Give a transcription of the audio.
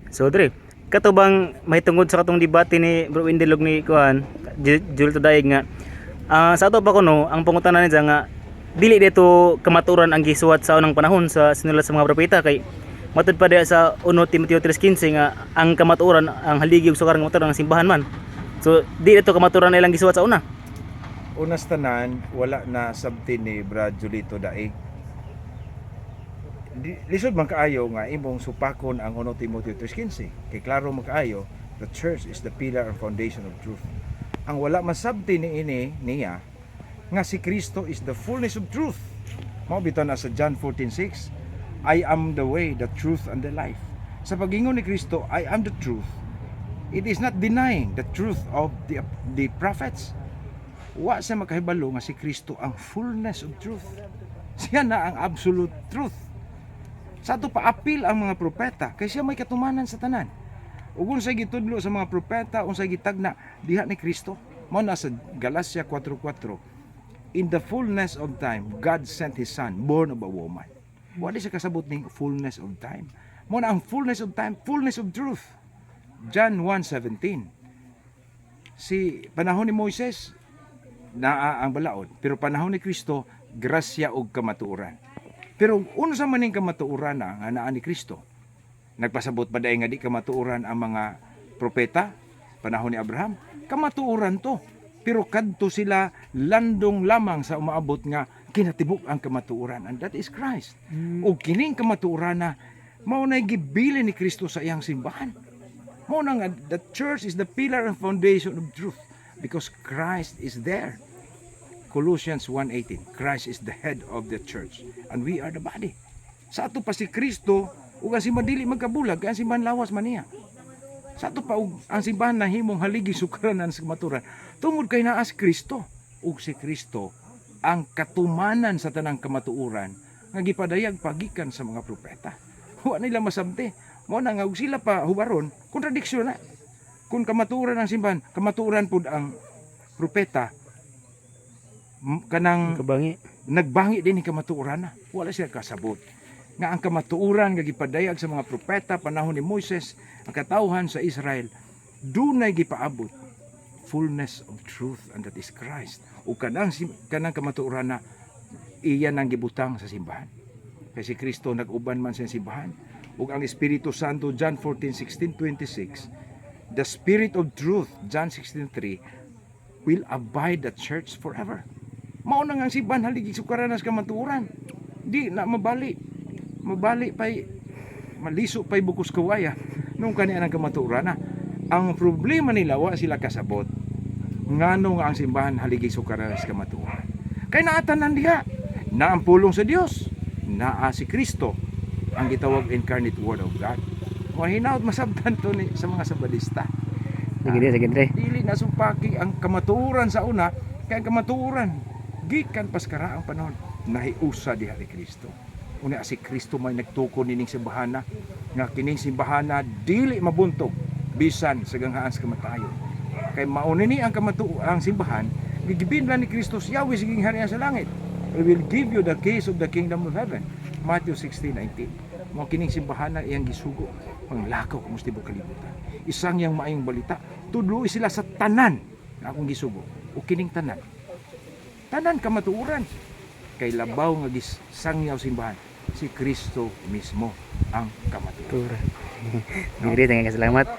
So Dre, katubang may tungod sa katong debate ni Bro Indilog ni Kuan, Jul Tudayeg nga. Sa ato pa kuno, ang pangutanan niya nga dili dito kamaturan ang gisuwat sa unang panahon sa sinulat sa mga propeta kay matud pa diha sa 1 Timoteo 3:15 nga ang kamaturan ang haligi ug sukar nga motor ng simbahan man. So di dito kamaturan ilang gisuwat sa una. Unas tanan, wala na sabti ni Brad Julito Daig. Lisod man kaayo nga imong supakon ang 1 Timoteo 3:15. Kay klaro man kaayo, the church is the pillar and foundation of truth. Ang wala masabti ni ini niya nga si Kristo is the fullness of truth. Mao bitaw na sa John 14:6, I am the way, the truth and the life. Sa pagingon ni Kristo, I am the truth. It is not denying the truth of the prophets. Wa sa makahibalo nga si Kristo ang fullness of truth. Siya na ang absolute truth. Sa ato paapil ang mga propeta kay siya may katumanan sa tanan. Ug unsay gitudlo sa mga propeta, unsay gitagna diha ni Kristo. Mao na sa Galatia 4:4. In the fullness of time, God sent His Son, born of a woman. What is kasabot ning fullness of time? Mao na ang fullness of time, fullness of truth. John 1:17. Si panahon ni Moises naa ang balaod, pero panahon ni Kristo grasya ug kamatuoran. Pero unsa man ning kamatuoran na nga naa ni Kristo? Nagpasabot ba dayon nga di kamatuoran ang mga propeta panahon ni Abraham? Kamatuoran to. Pero kadto sila landong lamang sa umaabot nga kinatibuk ang kamatuoran, and that is Christ. O kining kamatuoran na mao na gibili ni Kristo sa iyang simbahan. Mao na nga the church is the pillar and foundation of truth because Christ is there. Colossians 1:18, Christ is the head of the church and we are the body. Sa ato pa si Kristo ug ang simbahan dili magkabulag, ang simbahan lawas man niya. Sa ato pa ang simbahan nahimong haligi sukranan sa kamaturan tungod kay naa si Kristo. Ug si Kristo ang katumanan sa tanang kamatuoran nga gipadayag pagikan sa mga propeta. Wa nila masabti. Mo na nga ug sila pa hubaron, kontradiksyon na. Kung kamatuoran ang simbahan, kamatuoran pud ang propeta, kanang Kabangi. nagbangi din ni kamatuoran na. Wala siya kasabot. Nga ang kamatuoran nga gipadayag sa mga propeta panahon ni Moises, ang katawhan sa Israel, dunay gipaabot fullness of truth, and that is Christ. O kanang kamatuoran na iyan ang gibutang sa simbahan. Kasi Kristo nag-uban man sa simbahan. Ug ang Espiritu Santo, John 14:16-26, the Spirit of truth, John 16:3, will abide the church forever. Mao na nga ang simbahan haligi sukaran sa kamatuoran. Di na mabali pay maliso pay bukos kawaya nung kaniya ng kamatuoran na. Ang problema nila wa sila kasabot ngano nga ang simbahan haligi sukaran sa kamatuoran. Kay naatanan diha na ang pulong sa Dios, naa si Kristo ang gitawag incarnate word of God. Mo hinaut masabtan to ni sa mga sabadista. Sige Dre. Dili na sumpaki ang kamatuoran sa una, kay ang kamatuoran gikan paskara ang panahon nahiusa diha ni Kristo. Una si Kristo may nagtukon nining simbahan nga kining simbahan dili mabuntog bisan sa ganghaan sa kamatayon. Kay mauni ni ang ang simbahan gigibinlan ni Kristo Yahweh siging harian sa langit. I will give you the keys of the kingdom of heaven. Matthew 16:19. Mo kining simbahan na iyang gisugo ang lakaw kung tibuok kalibutan. Isang yang maayong balita, tudloy sila sa tanan na akong gisugo. O kining tanan kamatuoran kay labaw nga gisangyaw simbahan si Kristo mismo ang kamatuoran. Dre, salamat.